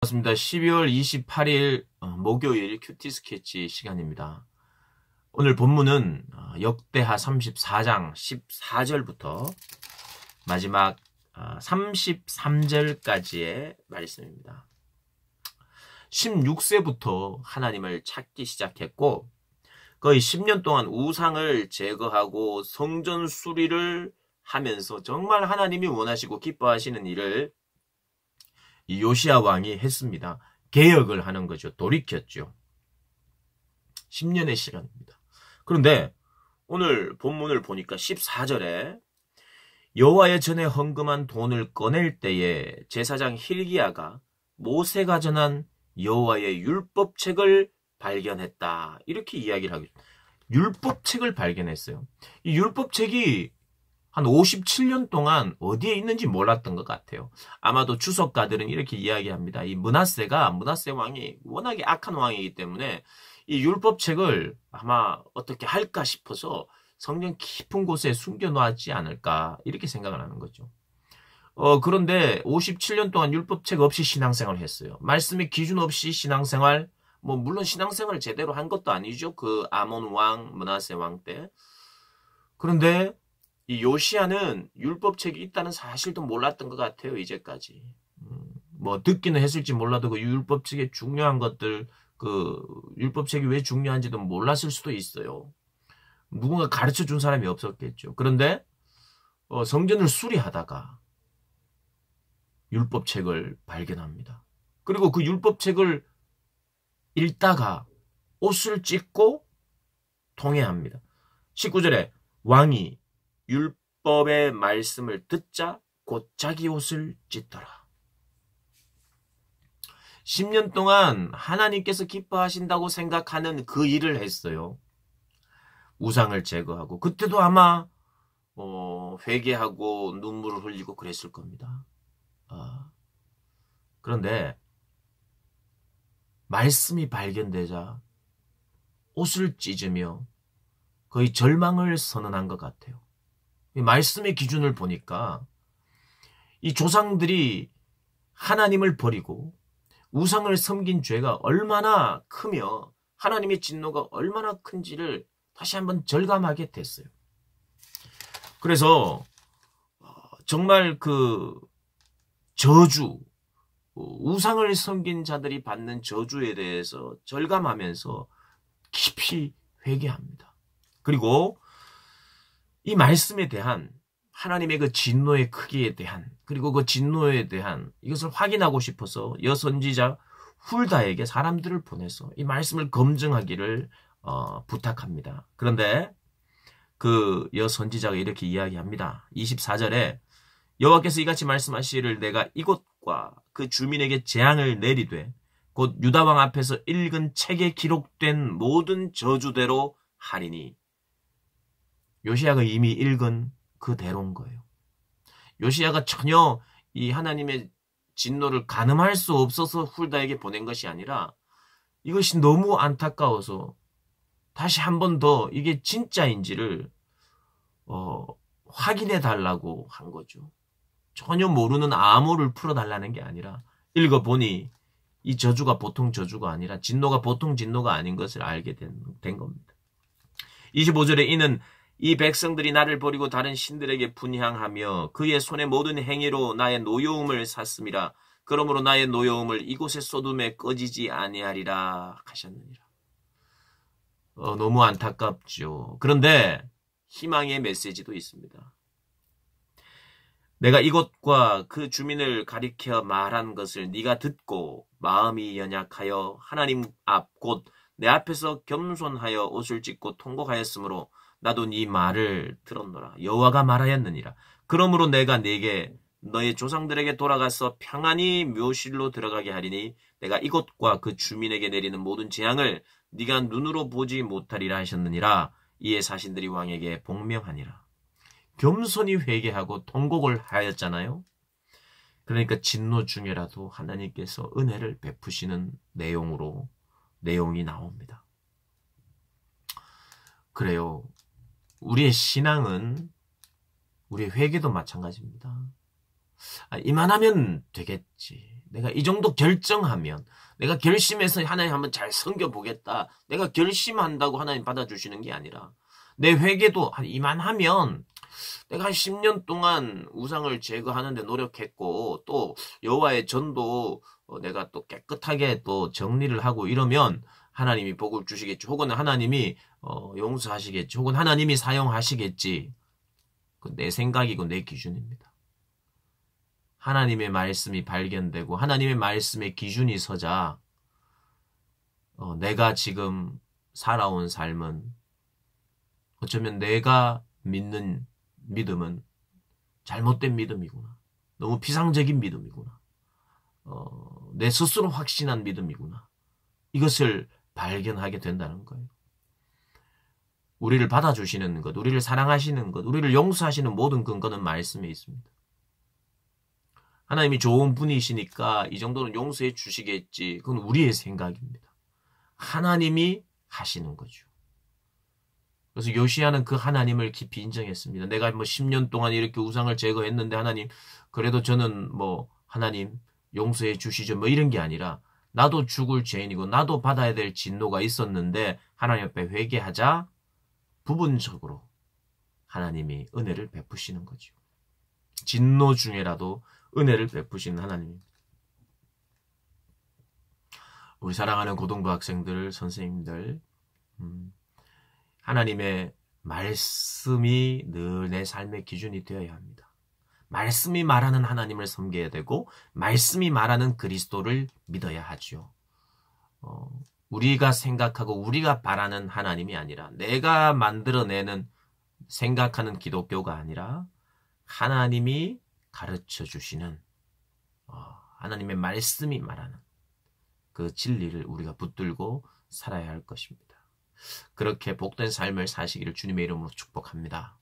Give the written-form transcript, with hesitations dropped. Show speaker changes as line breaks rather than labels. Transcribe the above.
반갑습니다. 12월 28일 목요일 큐티 스케치 시간입니다. 오늘 본문은 역대하 34장 14절부터 마지막 33절까지의 말씀입니다. 16세부터 하나님을 찾기 시작했고 거의 10년 동안 우상을 제거하고 성전 수리를 하면서 정말 하나님이 원하시고 기뻐하시는 일을 이 요시야 왕이 했습니다. 개혁을 하는 거죠. 돌이켰죠. 10년의 시간입니다. 그런데 오늘 본문을 보니까 14절에 여호와의 전에 헌금한 돈을 꺼낼 때에 제사장 hil기야가 모세가 전한 여호와의 율법책을 발견했다. 이렇게 이야기를 하고 있습니다. 율법책을 발견했어요. 이 율법책이 한 57년 동안 어디에 있는지 몰랐던 것 같아요. 아마도 주석가들은 이렇게 이야기합니다. 이 므낫세 왕이 워낙에 악한 왕이기 때문에 이 율법책을 아마 어떻게 할까 싶어서 성경 깊은 곳에 숨겨놓았지 않을까 이렇게 생각을 하는 거죠. 그런데 57년 동안 율법책 없이 신앙생활을 했어요. 말씀의 기준 없이 신앙생활, 물론 신앙생활을 제대로 한 것도 아니죠. 그 아몬 왕, 므낫세 왕 때. 그런데 이 요시야는 율법책이 있다는 사실도 몰랐던 것 같아요. 이제까지. 듣기는 했을지 몰라도 그 율법책의 중요한 것들, 그 율법책이 왜 중요한지도 몰랐을 수도 있어요. 누군가 가르쳐 준 사람이 없었겠죠. 그런데 성전을 수리하다가 율법책을 발견합니다. 그리고 그 율법책을 읽다가 옷을 찢고 통회합니다. 19절에 왕이 율법의 말씀을 듣자 곧 자기 옷을 찢더라. 10년 동안 하나님께서 기뻐하신다고 생각하는 그 일을 했어요. 우상을 제거하고 그때도 아마 회개하고 눈물을 흘리고 그랬을 겁니다. 그런데 말씀이 발견되자 옷을 찢으며 거의 절망을 선언한 것 같아요. 이 말씀의 기준을 보니까 이 조상들이 하나님을 버리고 우상을 섬긴 죄가 얼마나 크며 하나님의 진노가 얼마나 큰지를 다시 한번 절감하게 됐어요. 그래서 정말 그 저주, 우상을 섬긴 자들이 받는 저주에 대해서 절감하면서 깊이 회개합니다. 그리고 이 말씀에 대한 하나님의 그 진노의 크기에 대한 그리고 그 진노에 대한 이것을 확인하고 싶어서 여선지자 훌다에게 사람들을 보내서 이 말씀을 검증하기를 부탁합니다. 그런데 그 여선지자가 이렇게 이야기합니다. 24절에 여호와께서 이같이 말씀하시기를 내가 이곳과 그 주민에게 재앙을 내리되 곧 유다왕 앞에서 읽은 책에 기록된 모든 저주대로 하리니 요시야가 이미 읽은 그대로인 거예요. 요시야가 전혀 이 하나님의 진노를 가늠할 수 없어서 훌다에게 보낸 것이 아니라 이것이 너무 안타까워서 다시 한 번 더 이게 진짜인지를 확인해 달라고 한 거죠. 전혀 모르는 암호를 풀어달라는 게 아니라 읽어보니 이 저주가 보통 저주가 아니라 진노가 보통 진노가 아닌 것을 알게 된 겁니다. 25절에 이는 이 백성들이 나를 버리고 다른 신들에게 분향하며 그의 손의 모든 행위로 나의 노여움을 샀음이라. 그러므로 나의 노여움을 이곳에 쏟음에 꺼지지 아니하리라 하셨느니라. 너무 안타깝죠. 그런데 희망의 메시지도 있습니다. 내가 이곳과 그 주민을 가리켜 말한 것을 네가 듣고 마음이 연약하여 하나님 앞 곧 내 앞에서 겸손하여 옷을 찢고 통곡하였으므로 나도 네 말을 들었노라. 여호와가 말하였느니라. 그러므로 내가 네게 너의 조상들에게 돌아가서 평안히 묘실로 들어가게 하리니 내가 이곳과 그 주민에게 내리는 모든 재앙을 네가 눈으로 보지 못하리라 하셨느니라. 이에 사신들이 왕에게 복명하니라. 겸손히 회개하고 통곡을 하였잖아요. 그러니까 진노 중에라도 하나님께서 은혜를 베푸시는 내용이 나옵니다. 그래요. 우리의 신앙은 우리의 회개도 마찬가지입니다. 이만하면 되겠지. 내가 이 정도 결정하면, 내가 결심해서 하나님 한번 잘 섬겨보겠다. 내가 결심한다고 하나님 받아주시는 게 아니라, 내 회개도 이만하면 내가 한 10년 동안 우상을 제거하는 데 노력했고, 또 여호와의 전도 내가 또 깨끗하게 또 정리를 하고 이러면 하나님이 복을 주시겠지. 혹은 하나님이 용서하시겠지. 혹은 하나님이 사용하시겠지. 그 내 생각이고 내 기준입니다. 하나님의 말씀이 발견되고 하나님의 말씀의 기준이 서자 내가 지금 살아온 삶은 어쩌면 내가 믿는 믿음은 잘못된 믿음이구나. 너무 피상적인 믿음이구나. 내 스스로 확신한 믿음이구나. 이것을 발견하게 된다는 거예요. 우리를 받아주시는 것, 우리를 사랑하시는 것, 우리를 용서하시는 모든 근거는 말씀에 있습니다. 하나님이 좋은 분이시니까 이 정도는 용서해 주시겠지. 그건 우리의 생각입니다. 하나님이 하시는 거죠. 그래서 요시야는 그 하나님을 깊이 인정했습니다. 내가 10년 동안 이렇게 우상을 제거했는데 하나님, 그래도 저는 하나님 용서해 주시죠. 이런 게 아니라 나도 죽을 죄인이고 나도 받아야 될 진노가 있었는데 하나님 앞에 회개하자 부분적으로 하나님이 은혜를 베푸시는 거죠. 진노 중에라도 은혜를 베푸시는 하나님입니다. 우리 사랑하는 고등부 학생들, 선생님들, 하나님의 말씀이 늘 내 삶의 기준이 되어야 합니다. 말씀이 말하는 하나님을 섬겨야 되고 말씀이 말하는 그리스도를 믿어야 하죠. 우리가 생각하고 우리가 바라는 하나님이 아니라 내가 만들어내는 생각하는 기독교가 아니라 하나님이 가르쳐 주시는 하나님의 말씀이 말하는 그 진리를 우리가 붙들고 살아야 할 것입니다. 그렇게 복된 삶을 사시기를 주님의 이름으로 축복합니다.